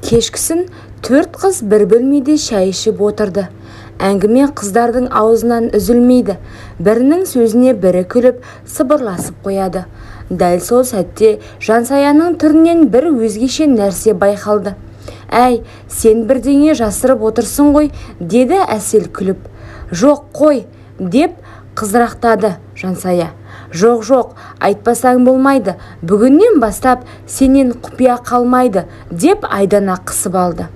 Кешкісін 4 қыз бір бөлмеде шай ішіп отырды. Әңгіме қыздардың аузынан үзілмейді. Бірінің сөзіне бірі күліп, сыбырласып қояды. Дәл сол сәтте Жансаяның түрінен бір өзгеше нәрсе байқалды. «Әй, сен бірдеңе жасырып отырсың ғой», деді Әсел күліп. «Жоқ қой», деп қызырақтады Жансая. «Жоқ, айтпасаң болмайды. Бүгіннен бастап сенен құпия қалмайды», деп Айдана қысып алды.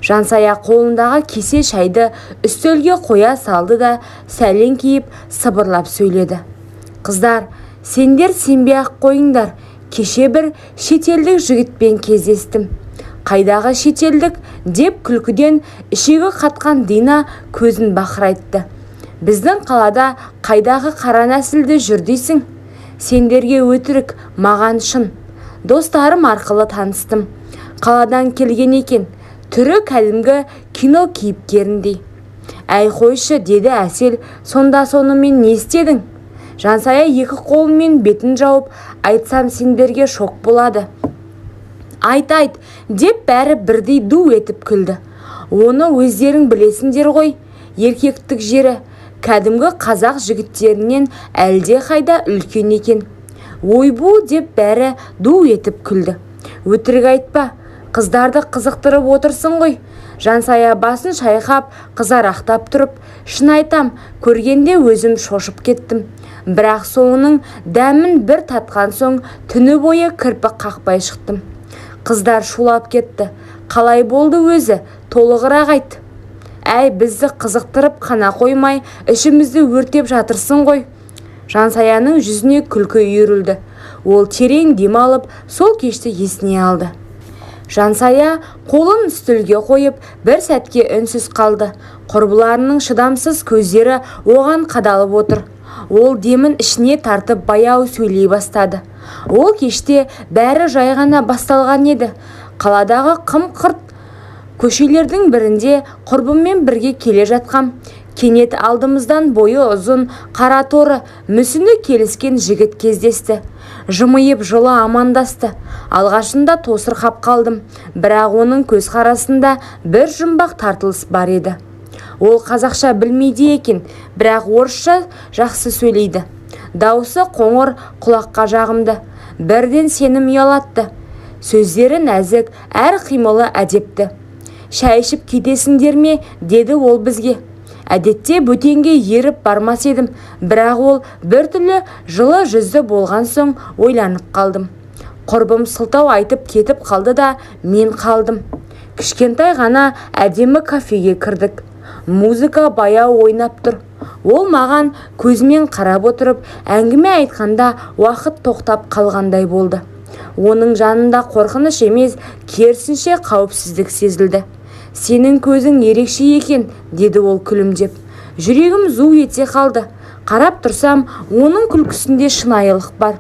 Жансая қолындағы кесе шайды үстелге қоя салды да сәлен киіп сыбырлап сөйледі. «Қыздар, сендер сенбей-ақ қойыңдар. Кеше бір шетелдік жігітпен кездестім». «Қайдағы шетелдік?» деп күлкіден ішегі қатқан Дина көзін бақырайтты. «Біздің қалада қайдағы қара нәсілді жүр дейсің? Сендерге өтірік, маған шын. Достарым арқылы таныстым. Қаладан келген екен. Түрі кәдімгі кино кейіпкеріндей». «Әй қойшы», деді Әсел, «сонда сонымен не істедің?» Жансая екі қолымен бетін жауып, «Айтсам сендерге шок болады». «Айт», деп бәрі бірдей ду етіп күлді. «Оны өздерің білесіңдер ғой, еркектік жері кәдімгі қазақ жігіттерінен әлде қайда үлкен екен». «Ойбу», деп бәрі ду етіп күлді. «Өтірік айтпа, қыздарды қызықтырып отырсың ғой». Жансая басын шайқап, қызарақтап тұрып, «Шын айтам, көргенде өзім шошып кеттім. Бірақ соның дәмін бір татқан соң түні бойы кірпік қақпай шықтым». Қыздар шулап кетті. «Қалай болды өзі? Толығырақ айт». «Әй, бізді қызықтырып қана қоймай, ішімізді өртеп жатырсың ғой». Жансаяның жүзіне күлкі үйірілді. Ол терең дем алып, сол кешті есіне алды. Жансая қолын үстелге қойып, бір сәтке үнсіз қалды. Құрбыларының шыдамсыз көздері оған қадалып отыр. Ол демін ішіне тартып баяу сөйлей бастады. Ол кеште бәрі жай ғана басталған еді. Қаладағы қым-қырт көшелердің бірінде құрбыммен бірге келе жатқам. Кенет алдымыздан бойы ұзын, қара торы, мүсіні келіскен жігіт кездесті. Жымиып жылы амандасты. Алғашында тосырқап қалдым, бірақ оның көз қарасында бір жұмбақ тартылыс бар еді. Ол қазақша білмейді екен, бірақ орысша жақсы сөйлейді. Даусы қоңыр, құлаққа жағымды. Бірден сенім ұялатты. Сөздері нәзік, әр қимылы әдепті. «Шай ішіп кетесіңдер ме?» деді ол бізге. Әдетте бөтенге еріп бармас едім, бірақ ол біртүрлі жылы жүзді болған соң ойланып қалдым. Құрбым сылтау айтып кетіп қалды да мен қалдым. Кішкентай ғана әдемі кафеге кірдік. Музыка баяу ойнап тұр. Ол маған көзімен қарап отырып, әңгіме айтқанда уақыт тоқтап қалғандай болды. Оның жанында қорқыныш емес, керісінше қауіпсіздік сезілді. «Сенің көзің ерекше екен», деді ол күлімдеп. Жүрегім зу ете қалды. Қарап тұрсам, оның күлкісінде шынайылық бар.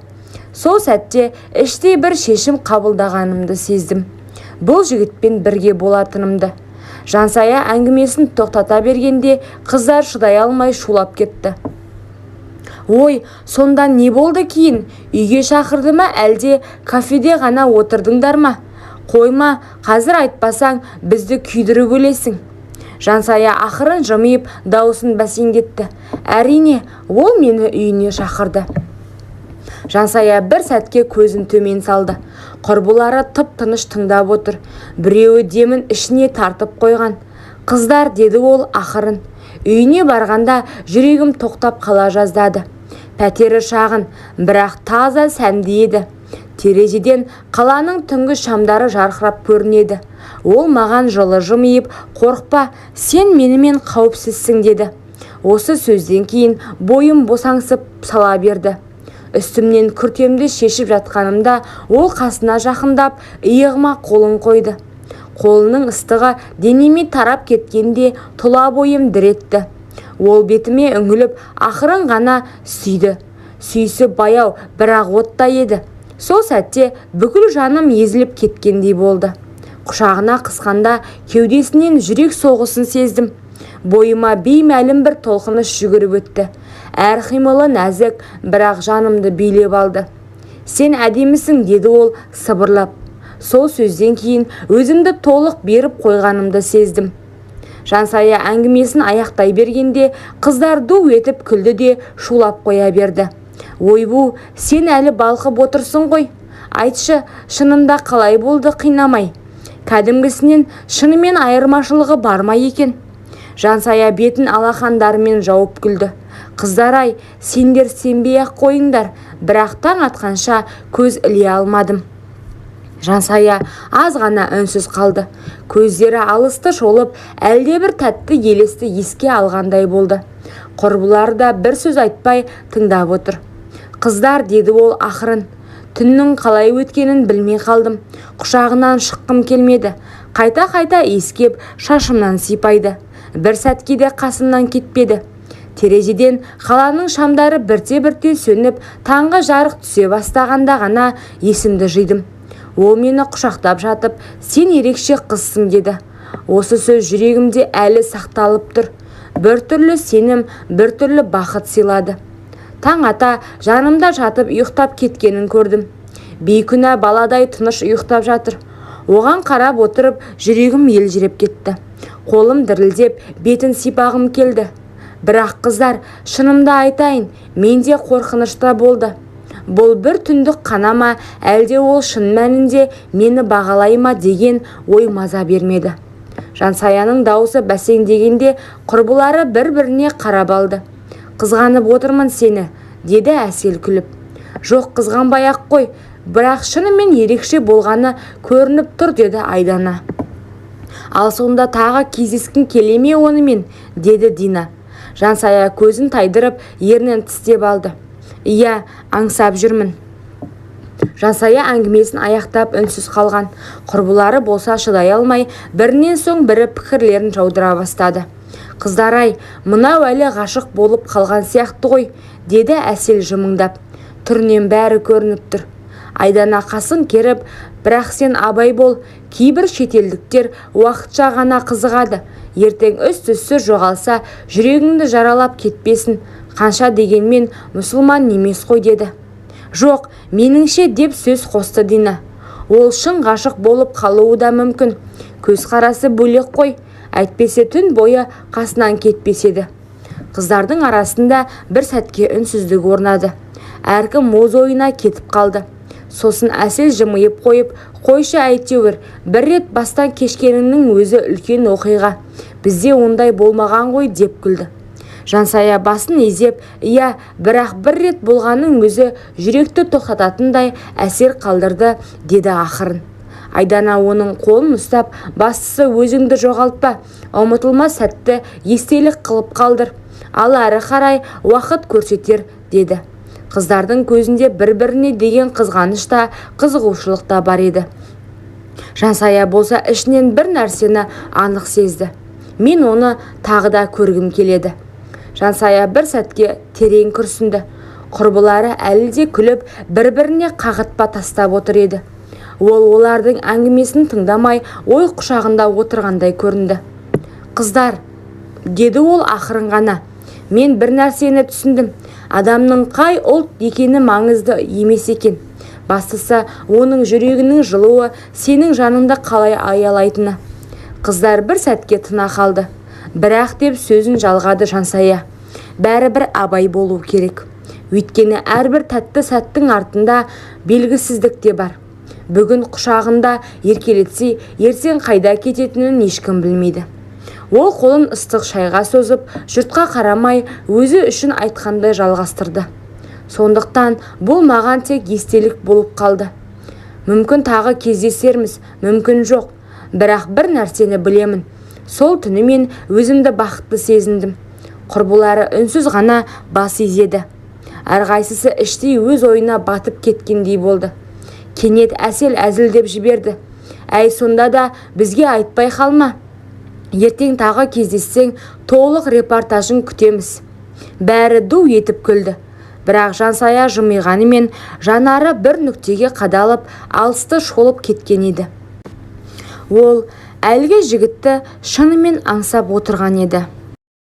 Сол сәтте іштей бір шешім қабылдағанымды сездім. Бұл жігітпен бірге болатынымды. Жансая әңгімесін тоқтата бергенде қыздар шыдай алмай шулап кетті. «Ой, сонда не болды кейін? Үйге шақырды ма, әлде кафеде ғана отырдыңдар ма? Қойма, қазір айтпасаң бізді күйдіріп өлесің». Жансая ақырын жымиып даусын бәсеңдетті. «Әрине, ол мені үйіне шақырды». Жансая бір сәтке көзін төмен салды. Құрбылары тып-тыныш тыңдап отыр. Біреуі демін ішіне тартып қойған. «Қыздар», деді ол ақырын. «Үйіне барғанда жүрегім тоқтап қала жаздады». Пәтері шағын, бірақ таза сәнді еді. Терезеден қаланың түнгі шамдары жарқырап көрінеді. Ол маған жылы жымиып, «Қорықпа, сен менімен қауіпсізсің», деді. Осы сөзден кейін бойым босаңсып сала берді. Үстімнен күртемді шешіп жатқанымда ол қасына жақындап, иығыма қолын қойды. Қолының ыстығы денеме тарап кеткенде тұла бойым дір етті. Ол бетіме үңіліп, ақырын ғана сүйді. Сүйісі баяу, бірақ оттай еді. Сол сәтте бүкіл жаным езіліп кеткендей болды. Құшағына қысқанда кеудесінен жүрек соғысын сездім. Бойыма беймәлім бір толқыныш жүгіріп өтті. Әр қимылы нәзік, бірақ жанымды билеп алды. «Сен әдемісің», деді ол сыбырлап. сол сөзден кейін өзімді толық беріп қойғанымды сездім. Жансая әңгімесін аяқтай бергенде қыздар ду етіп күлді де шулап қоя берді. Ойбу, сен әлі балқып отырсың ғой. Айтшы, шынында қалай болды, қинамай? Кәдімгісінен шынымен айырмашылығы бар ма екен? Жансая бетін алақандарымен жауып күлді. Қыздар-ай, сендер сенбей-ақ қойыңдар, бірақ таң атқанша көз іле алмадым. Жансая аз ғана үнсіз қалды. Көздері алысты шолып, әлдебір тәтті елесті еске алғандай болды. Құрбылары да бір сөз айтпай тыңдап отыр. Қыздар, деді ол ақырын, түннің қалай өткенін білмей қалдым. Құшағынан шыққым келмеді. Қайта-қайта иіскеп шашымнан сипайды. Бір сәтке де қасымнан кетпеді. Терезеден қаланың шамдары бірте-бірте сөніп, таңғы жарық түсе бастағанда ғана есімді жидым. Ол мені құшақтап жатып, сен ерекше қызсың деді. Осы сөз жүрегімде әлі сақталып тұр. Бір түрлі сенім, бір түрлі бақыт сыйлады. Таң ата жанымда жатып ұйықтап кеткенін көрдім. Бейкүнә баладай тыныш ұйықтап жатыр. Оған қарап отырып жүрегім елжіреп кетті. Қолым дірілдеп, бетін сипағым келді. Бірақ қыздар, шынымды айтайын, менде қорқынышта болды. Бұл бір түндік қана ма, әлде ол шын мәнінде мені бағалай ма деген ой маза бермеді. Жансаяның дауысы бәсеңдегенде құрбылары бір-біріне қарап алды. Қызғанып отырмын сені, деді әсел күліп. Жоқ, қызғанбай-ақ қой, бірақ шынымен ерекше болғаны көрініп тұр, деді Айдана. Ал сонда тағы кездескің келе ме онымен, деді Дина. Жансая көзін тайдырып, ернін тістеп алды. Иә, аңсап жүрмін. Жансая әңгімесін аяқтап үнсіз қалған. Құрбылары болса шыдай алмай, бірінен соң бірі пікірлерін жаудыра бастады. Қыздар-ай, мынау әлі ғашық болып қалған сияқты ғой, деді әсел жымыңдап. Түрінен бәрі көрініп тұр. Айдана қасын керіп, бірақ сен абай бол, кейбір шетелдіктер уақытша ғана қызығады. Ертең үсті-үсті жоғалса, жүрегіңді жаралап кетпесін. Қанша дегенмен мұсылман немес қой, деді. Жоқ, меніңше, деп сөз қосты Дина. Ол шын ғашық болып қалуы да мүмкін. Көз қарасы бөлек қой, әйтпесе түн бойы қасынан кетпеседі. Қыздардың арасында бір сәтке үнсіздік орнады. Әркім өз ойына кетіп қалды. Сосын әсел жымиып қойып, қойшы әйтеуір, бір рет бастан кешкеніңнің өзі үлкен оқиға. Бізде ондай болмаған ғой, деп күлді. Жансая басын изеп, иә, бірақ бір рет болғаның өзі жүректі тоқтататындай әсер қалдырды, деді ақырын. Айдана оның қолын ұстап, бастысы өзіңді жоғалтпа, ұмытылмас сәтті естелік қылып қалдыр. Ал әрі қарай уақыт көрсетер, деді. Қыздардың көзінде бір-біріне деген қызғаныш та, қызығушылық та бар еді. Жансая болса ішінен бір нәрсені анық сезді. Мен оны тағы да көргім келеді. Жансая бір сәтке терең күрсінді. Құрбылары әлі де күліп, бір-біріне қағытпа тастап отыр еді. Ол олардың әңгімесін тыңдамай, ой құшағында отырғандай көрінді. Қыздар, деді ол ақырын ғана, мен бір нәрсені түсіндім. Адамның қай ұлт екені маңызды емес екен. Бастысы, оның жүрегінің жылуы сенің жаныңды қалай аялайтыны. Қыздар бір сәтке тына қалды. Бірақ деп сөзін жалғады Жансая. Бәрібір абай болу керек. Өйткені әрбір тәтті сәттің артында белгісіздік те бар. Бүгін құшағында еркелетсе, ертең қайда кететінін ешкім білмейді. Ол қолын ыстық шайға созып, жұртқа қарамай, өзі үшін айтқандай жалғастырды. Сондықтан бұл маған тек естелік болып қалды. Мүмкін тағы кездесерміз, мүмкін жоқ. Бірақ бір нәрсені білемін. Сол түні мен өзімді бақытты сезіндім. Құрбылары үнсіз ғана бас изеді. Әрқайсысы іштей өз ойына батып кеткендей болды. Кенет әсел әзілдеп жіберді. Әй, сонда да бізге айтпай қалма. Ертең тағы кездессең, толық репортажын күтеміз. Бәрі ду етіп күлді. Бірақ Жансая жымиғанымен жанары бір нүктеге қадалып, алысты шолып кеткен еді. Ол әлгі жігітті шынымен аңсап отырған еді.